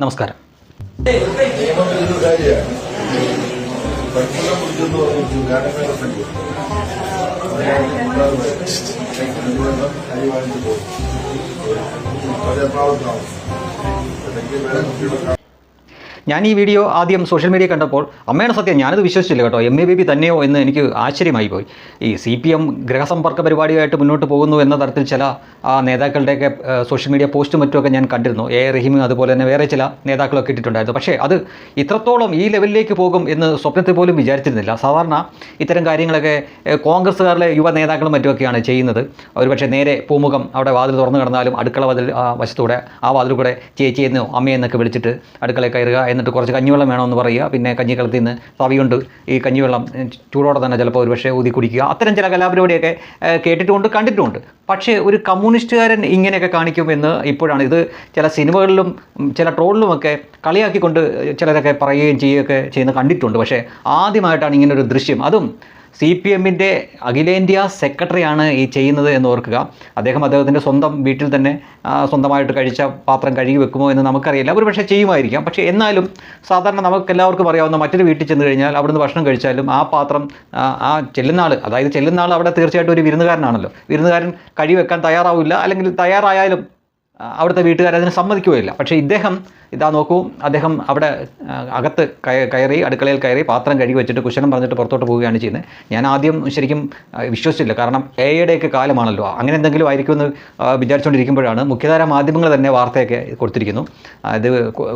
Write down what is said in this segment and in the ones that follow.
നമസ്കാരം. ഞാൻ ഈ വീഡിയോ ആദ്യം സോഷ്യൽ മീഡിയ കണ്ടപ്പോൾ അമ്മയാണ് സത്യം, ഞാനത് വിശ്വസിച്ചില്ല കേട്ടോ. MA ബേബി തന്നെയോ എന്ന് എനിക്ക് ആശ്ചര്യമായി പോയി. ഈ CPM ഗൃഹസമ്പർക്ക പരിപാടിയായിട്ട് മുന്നോട്ട് പോകുന്നു എന്ന തരത്തിൽ ചില നേതാക്കളുടെയൊക്കെ സോഷ്യൽ മീഡിയ പോസ്റ്റും മറ്റുമൊക്കെ ഞാൻ കണ്ടിരുന്നു. റഹീമും അതുപോലെ തന്നെ വേറെ ചില നേതാക്കളൊക്കെ ഇട്ടിട്ടുണ്ടായിരുന്നു. പക്ഷേ അത് ഇത്രത്തോളം ഈ ലെവലിലേക്ക് പോകും എന്ന് സ്വപ്നത്തിൽ പോലും വിചാരിച്ചിരുന്നില്ല. സാധാരണ ഇത്തരം കാര്യങ്ങളൊക്കെ കോൺഗ്രസ്സുകാരിലെ യുവ നേതാക്കളും മറ്റുമൊക്കെയാണ് ചെയ്യുന്നത്. ഒരുപക്ഷെ നേരെ പൂമുഖം അവിടെ വാതിൽ തുറന്നു കിടന്നാലും അടുക്കള വാതിൽ വശത്തൂടെ ആ വാതിൽ കൂടെ ചേച്ചിയെന്നോ അമ്മയെന്നൊക്കെ വിളിച്ചിട്ട് അടുക്കളയിൽ കയറുക, എന്നിട്ട് കുറച്ച് കഞ്ഞിവെള്ളം വേണമെന്ന് പറയുക, പിന്നെ കഞ്ഞിക്കളത്തിൽ നിന്ന് തവി കൊണ്ട് ഈ കഞ്ഞിവെള്ളം ചൂടോടെ തന്നെ ചിലപ്പോൾ ഒരുപക്ഷെ ഊതി കുടിക്കുക. അത്തരം ചില കലാപരിപാടിയൊക്കെ കേട്ടിട്ടുമുണ്ട്, കണ്ടിട്ടുമുണ്ട്. പക്ഷേ ഒരു കമ്മ്യൂണിസ്റ്റുകാരൻ ഇങ്ങനെയൊക്കെ കാണിക്കുമെന്ന് ഇപ്പോഴാണ്. ഇത് ചില സിനിമകളിലും ചില ട്രോളിലുമൊക്കെ കളിയാക്കിക്കൊണ്ട് ചിലരൊക്കെ പറയുകയും ചെയ്യുകയൊക്കെ ചെയ്യുന്നത് കണ്ടിട്ടുണ്ട്. പക്ഷേ ആദ്യമായിട്ടാണ് ഇങ്ങനൊരു ദൃശ്യം, അതും CPMൻ്റെ അഖിലേന്ത്യാ സെക്രട്ടറിയാണ് ഈ ചെയ്യുന്നത് എന്ന് ഓർക്കുക. അദ്ദേഹത്തിൻ്റെ സ്വന്തം വീട്ടിൽ തന്നെ സ്വന്തമായിട്ട് കഴിച്ച പാത്രം കഴുകി വെക്കുമോ എന്ന് നമുക്കറിയില്ല. ഒരു പക്ഷേ ചെയ്യുമായിരിക്കാം. പക്ഷേ എന്നാലും സാധാരണ നമുക്കെല്ലാവർക്കും അറിയാവുന്ന മറ്റൊരു വീട്ടിൽ ചെന്ന് കഴിഞ്ഞാൽ അവിടുന്ന് ഭക്ഷണം കഴിച്ചാലും ആ പാത്രം ആ ചെല്ലുന്ന ആൾ അവിടെ തീർച്ചയായിട്ടും ഒരു വിരുന്നുകാരനാണല്ലോ. വിരുന്നുകാരൻ കഴുകി വെക്കാൻ തയ്യാറാവില്ല, അല്ലെങ്കിൽ തയ്യാറായാലും അവിടുത്തെ വീട്ടുകാരതിന് സമ്മതിക്കുകയില്ല. പക്ഷേ ഇദ്ദേഹം നോക്കൂ, അദ്ദേഹം അവിടെ അകത്ത് കയറി അടുക്കളയിൽ കയറി പാത്രം കഴുകി വെച്ചിട്ട് കുശലം പറഞ്ഞിട്ട് പുറത്തോട്ട് പോവുകയാണ് ചെയ്യുന്നത്. ഞാൻ ആദ്യം ശരിക്കും വിശ്വസിച്ചില്ല, കാരണം AIയുടെയൊക്കെ കാലമാണല്ലോ, അങ്ങനെ എന്തെങ്കിലും ആയിരിക്കുമെന്ന് വിചാരിച്ചുകൊണ്ടിരിക്കുമ്പോഴാണ് മുഖ്യധാര മാധ്യമങ്ങൾ തന്നെ വാർത്തയൊക്കെ കൊടുത്തിരിക്കുന്നു. ഇത്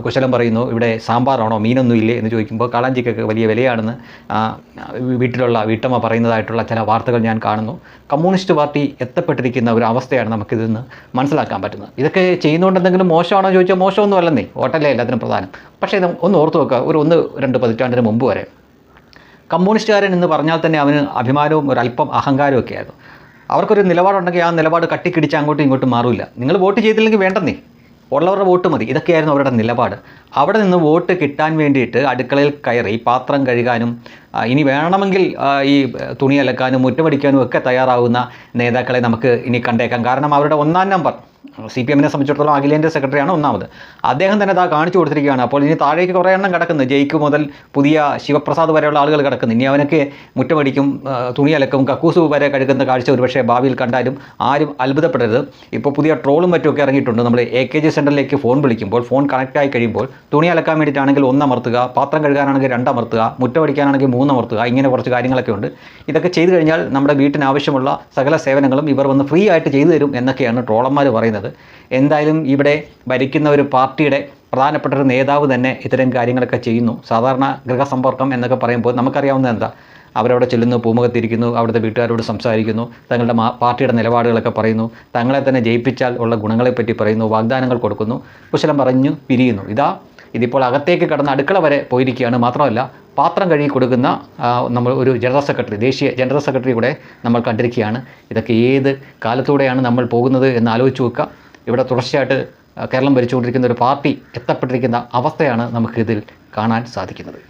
കുശലം പറയുന്നു, ഇവിടെ സാമ്പാറാണോ മീനൊന്നും ഇല്ലേ എന്ന് ചോദിക്കുമ്പോൾ കാളാഞ്ചിക്കൊക്കെ വലിയ വിലയാണെന്ന് വീട്ടിലുള്ള വീട്ടമ്മ പറയുന്നതായിട്ടുള്ള ചില വാർത്തകൾ ഞാൻ കാണുന്നു. കമ്മ്യൂണിസ്റ്റ് പാർട്ടി എത്തപ്പെട്ടിരിക്കുന്ന ഒരു അവസ്ഥയാണ് നമുക്കിതിൽ നിന്ന് മനസ്സിലാക്കാൻ പറ്റുന്നത്. ഇതൊക്കെ ചെയ്യുന്നതുകൊണ്ട് എന്തെങ്കിലും മോശമാണോ ചോദിച്ചാൽ മോശമൊന്നും അല്ലെന്നേ, വോട്ടല്ലേ എല്ലാത്തിനും പ്രധാനം. പക്ഷേ ഇത് ഒന്ന് ഓർത്ത് നോക്കുക, ഒരു 1-2 പതിറ്റാണ്ടിന് മുമ്പ് വരെ കമ്മ്യൂണിസ്റ്റുകാരൻ എന്ന് പറഞ്ഞാൽ തന്നെ അവന് അഭിമാനവും ഒരല്പം അഹങ്കാരവും ഒക്കെ ആയിരുന്നു. അവർക്കൊരു നിലപാടുണ്ടെങ്കിൽ ആ നിലപാട് കട്ടിക്കിടിച്ച് അങ്ങോട്ടും ഇങ്ങോട്ടും മാറില്ല. നിങ്ങൾ വോട്ട് ചെയ്തില്ലെങ്കിൽ വേണ്ടെന്നേ, ഉള്ളവരുടെ വോട്ട് മതി, ഇതൊക്കെയായിരുന്നു അവരുടെ നിലപാട്. അവിടെ നിന്ന് വോട്ട് കിട്ടാൻ വേണ്ടിയിട്ട് അടുക്കളയിൽ കയറി പാത്രം കഴുകാനും ഇനി വേണമെങ്കിൽ ഈ തുണി അലക്കാനും മുറ്റമടിക്കാനും ഒക്കെ തയ്യാറാവുന്ന നേതാക്കളെ നമുക്ക് ഇനി കണ്ടേക്കാം. കാരണം അവരുടെ 1-ാം നമ്പർ CPMനെ സംബന്ധിച്ചിടത്തോളം അഖിലേന്ത്യാ സെക്രട്ടറിയാണ് 1-ാമത്. അദ്ദേഹം തന്നെ കാണിച്ചു കൊടുത്തിരിക്കുകയാണ്. അപ്പോൾ ഇനി താഴേക്ക് കുറേ എണ്ണം കിടക്കുന്നു. ജയിക്ക് മുതൽ പുതിയ ശിവപ്രസാദ് വരെയുള്ള ആളുകൾ കിടക്കുന്നു. ഇനി അവനൊക്കെ മുറ്റമടിക്കും, തുണി അലക്കും, കക്കൂസ് വരെ കഴുകുന്ന കാഴ്ച ഒരുപക്ഷെ ഭാവിയിൽ കണ്ടാലും ആരും അത്ഭുതപ്പെടരുത്. ഇപ്പോൾ പുതിയ ട്രോളും മറ്റുമൊക്കെ ഇറങ്ങിയിട്ടുണ്ട്. നമ്മൾ AKG സെൻറ്ററിലേക്ക് ഫോൺ വിളിക്കുമ്പോൾ ഫോൺ കണക്റ്റായി കഴിയുമ്പോൾ തുണി അലക്കാൻ വേണ്ടിയിട്ടാണെങ്കിൽ 1 അമർത്തുക, പാത്രം കഴുകാനാണെങ്കിൽ 2 അമർത്തുക, മുറ്റമടിക്കാനാണെങ്കിൽ 3 അമർത്തുക, ഇങ്ങനെ കുറച്ച് കാര്യങ്ങളൊക്കെ ഉണ്ട്. ഇതൊക്കെ ചെയ്തു കഴിഞ്ഞാൽ നമ്മുടെ വീട്ടിന് ആവശ്യമുള്ള സകല സേവനങ്ങളും ഇവർ വന്ന് ഫ്രീ ആയിട്ട് ചെയ്തു തരും എന്നൊക്കെയാണ് ട്രോളന്മാർ പറയുന്നത്. എന്തായാലും ഇവിടെ ഭരിക്കുന്ന ഒരു പാർട്ടിയുടെ പ്രധാനപ്പെട്ട ഒരു നേതാവ് തന്നെ ഇത്തരം കാര്യങ്ങളൊക്കെ ചെയ്യുന്നു. സാധാരണ ഗൃഹസമ്പർക്കം എന്നൊക്കെ പറയുമ്പോൾ നമുക്കറിയാവുന്നത് എന്താ, അവരവിടെ ചെല്ലുന്നു, പൂമുഖത്തിരിക്കുന്നു, അവിടുത്തെ വീട്ടുകാരോട് സംസാരിക്കുന്നു, തങ്ങളുടെ പാർട്ടിയുടെ നിലപാടുകളൊക്കെ പറയുന്നു, തങ്ങളെ തന്നെ ജയിപ്പിച്ചാൽ ഉള്ള ഗുണങ്ങളെപ്പറ്റി പറയുന്നു, വാഗ്ദാനങ്ങൾ കൊടുക്കുന്നു, കുശലം പറഞ്ഞു പിരിയുന്നു. ഇതിപ്പോൾ അകത്തേക്ക് കടന്ന് അടുക്കള വരെ പോയിരിക്കുകയാണ്. മാത്രമല്ല പാത്രം കഴുകി കൊടുക്കുന്ന നമ്മൾ ഒരു ദേശീയ ജനറൽ സെക്രട്ടറി കൂടെ നമ്മൾ കണ്ടിരിക്കുകയാണ്. ഇതൊക്കെ ഏത് കാലത്തൂടെയാണ് നമ്മൾ പോകുന്നത് എന്ന് ആലോചിച്ച് നോക്കുക. ഇവിടെ തുടർച്ചയായിട്ട് കേരളം ഭരിച്ചുകൊണ്ടിരിക്കുന്ന ഒരു പാർട്ടി എത്തപ്പെട്ടിരിക്കുന്ന അവസ്ഥയാണ് നമുക്കിതിൽ കാണാൻ സാധിക്കുന്നത്.